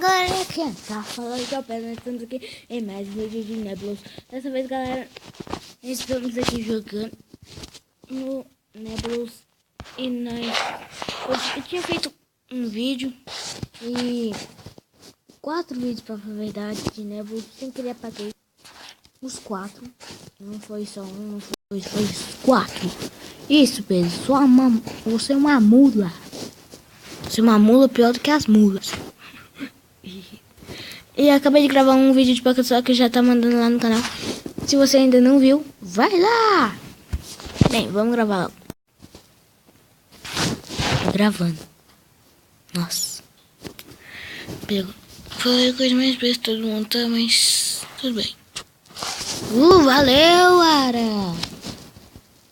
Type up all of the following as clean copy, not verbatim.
galera, quem tá falando que é o Pedro, nós estamos aqui em mais um vídeo de Nebulous. Dessa vez, galera, estamos aqui jogando no Nebulous. E eu tinha feito um vídeo e 4 vídeos pra falar a verdade de Nebulous. Sem querer apaguei os 4. Não foi só um, não foi 4. Isso, Pedro, você é uma mula. Você é uma mula pior do que as mulas. E acabei de gravar um vídeo de Pokémon que já tá mandando lá no canal. Se você ainda não viu, vai lá! Bem, vamos gravar logo. Tô gravando. Nossa. Pego. Foi a coisa mais besta, todo mundo tá, mas tudo bem. Valeu, Ara!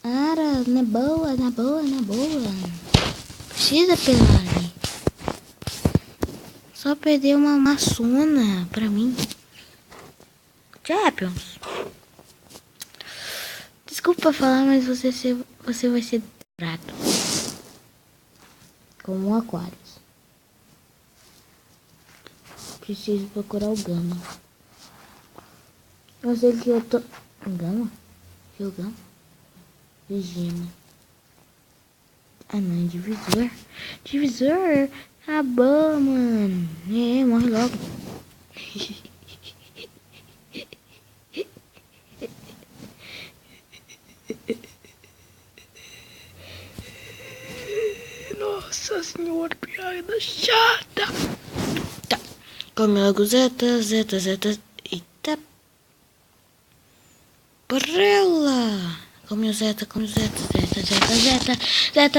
Ara, na boa, na boa, na boa. Precisa pegar. Só perdeu uma maçona pra mim. Champions. Desculpa falar, mas você vai ser prato. Como um aquário. Preciso procurar o Gama. Eu sei que eu tô... Gama? Que é o Gama? Vigina. Ah não, divisor. Divisor. Ah, bom, mano. Morre logo. Nossa senhora, piada chata. Tá. Come logo Zeta. Eita. Porrela. Come o Zeta.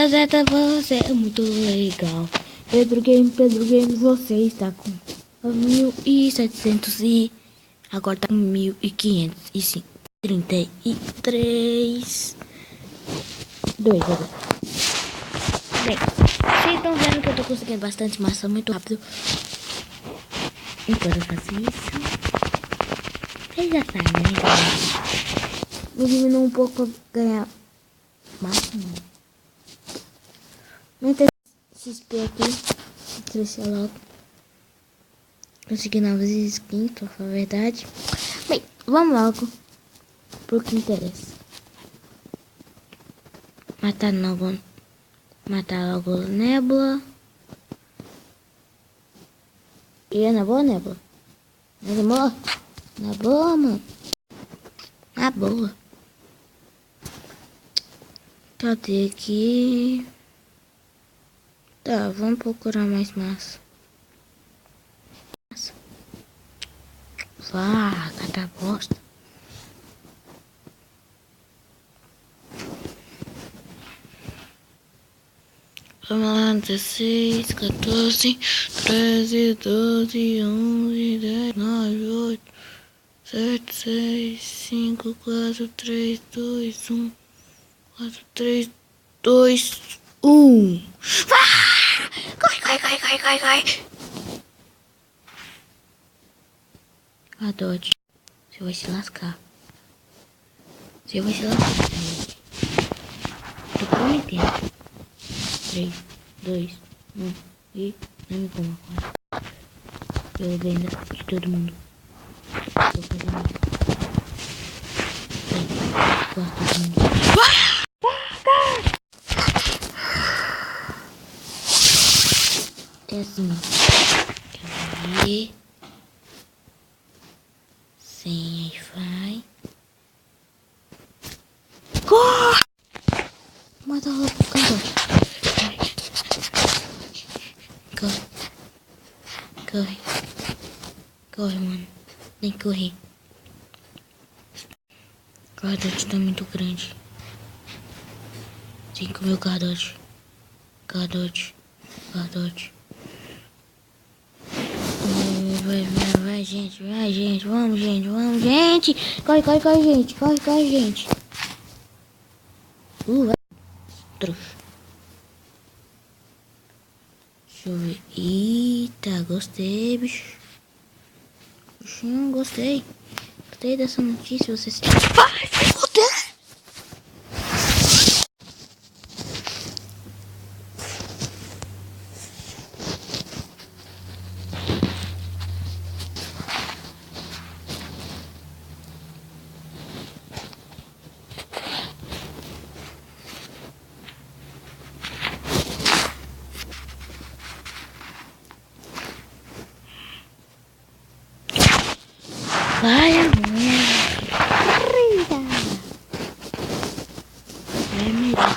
Zeta, você é muito legal. Pedro Game, você está com 1.700 e agora tá com 1.533. 2 agora. Bem, vocês estão vendo que eu tô conseguindo bastante massa muito rápido. Enquanto eu faço isso, vocês já sabem, né, galera? Vou diminuir um pouco pra ganhar massa, mano. Muita XP aqui. Crescer logo. Consegui novas skins, pra falar a verdade. Bem, vamos logo pro que interessa. Matar logo a Nebula. E é na boa, Nebula? Na boa, mano. Na boa. Cadê aqui? Tá, vamos procurar mais massa. Vá, cada bosta. Vamos lá, 16, 14, 13, 12, 11, 10, 9, 8, 7, 6, 5, 4, 3, 2, 1. 4, 3, 2, 1. Corre. Adote. Você vai se lascar. Tô prometendo. 3, 2, 1. E não me coma agora. Pelo bem de todo mundo. Tô fazendo isso. 3, 4, 1. É assim. Cadê? Sem Wi-Fi. Corre! Mata logo o cantor. Corre, mano. Tem que correr. O Gardote tá muito grande. Tem que comer o Gardote. Vai, gente. Vamos, gente. Corre, gente. Vai. Trouxa. Deixa eu ver. Eita, gostei, bicho. Gostei. Gostei dessa notícia. Você se... Vai, se fuder! Vai, amor. É melhor.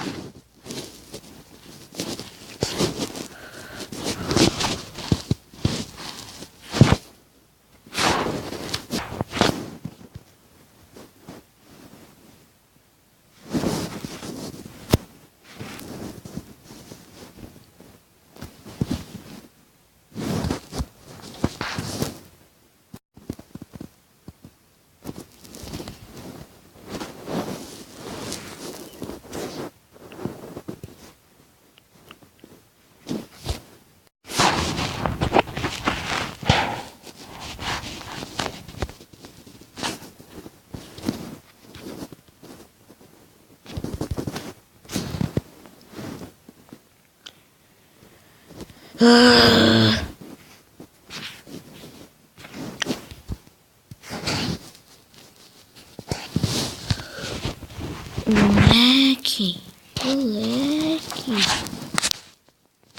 Moleque, moleque,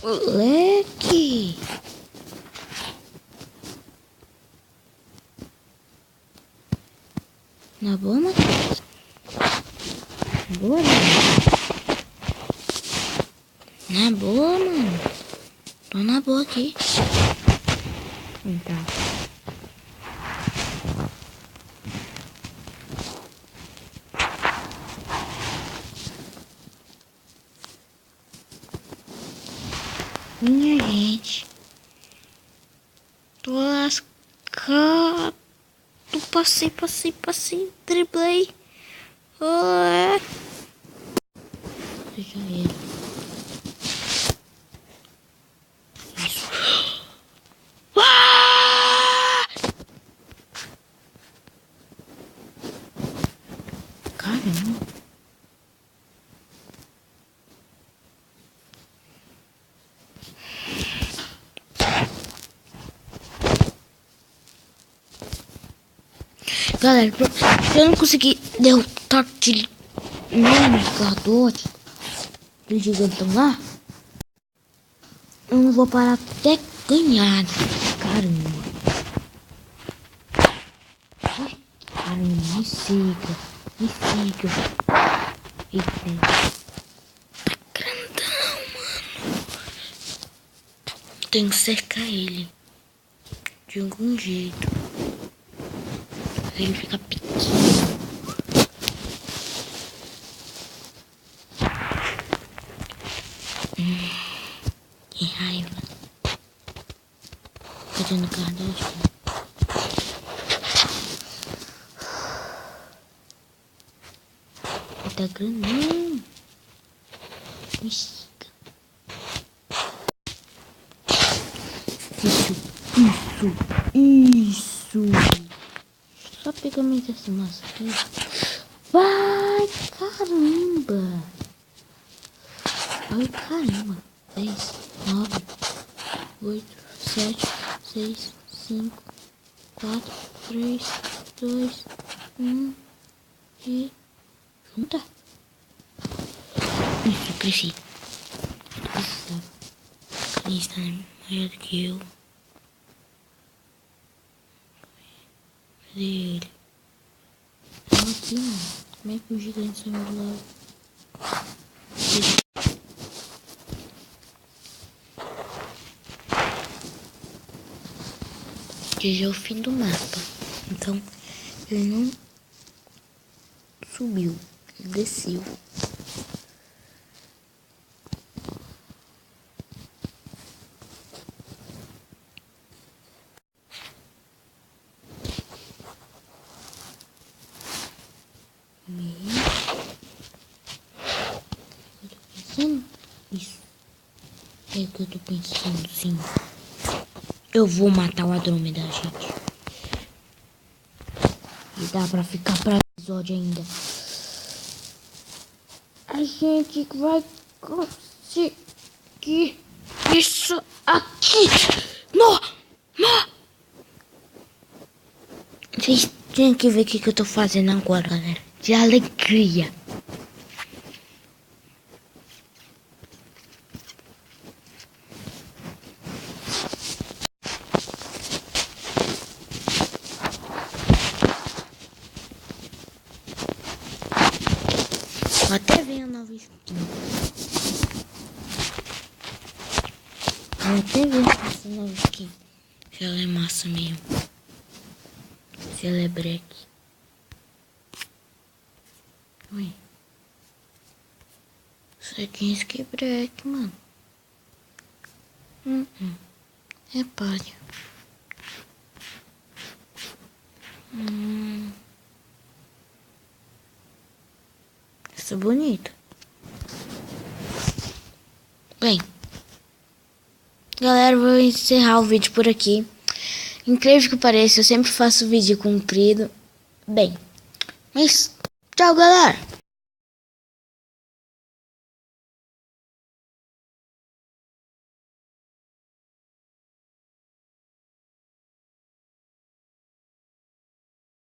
moleque. Na boa, mano? Na boa, mano? Na boa, mano? Tô na boa aqui. Então. Minha gente. Tô lascado. Passei. Driblei. Deixa eu ver. Isso. Caramba. Galera, eu não consegui derrotar aquele navegador, aquele gigantão lá. Eu não vou parar até ganhar. Caramba. Caramba, me siga. Eita. Tá grandão, mano. Tem que cercar ele. De algum jeito. Ele fica pequeno. Que raiva. Cadê no Kardashian? Ele tá grandão. Me siga. Isso. Só pegar mais essa massa aqui. Vai, caramba. 10, 9, 8, 7, 6, 5, 4, 3, 2, 1 e junta. Isso, cresci. Ele está maior do que eu. Cadê ele? Aqui, mano. Como é que o gigante saiu do lado? Que já é o fim do mapa. Então, ele não subiu. Ele desceu. Isso. É o que eu tô pensando, sim. Eu vou matar o Andrômeda, gente. E dá pra ficar pra episódio ainda. A gente vai conseguir isso aqui. No. Vocês têm que ver o que eu tô fazendo agora, galera. De alegria. vou até ver essa nova skin. Se ela é massa mesmo. Se ela é break. Ui. Isso aqui é skin break, mano. É palha. Essa é bonita. Bem, galera, vou encerrar o vídeo por aqui. Incrível que pareça, eu sempre faço vídeo comprido. Bem, mas tchau, galera.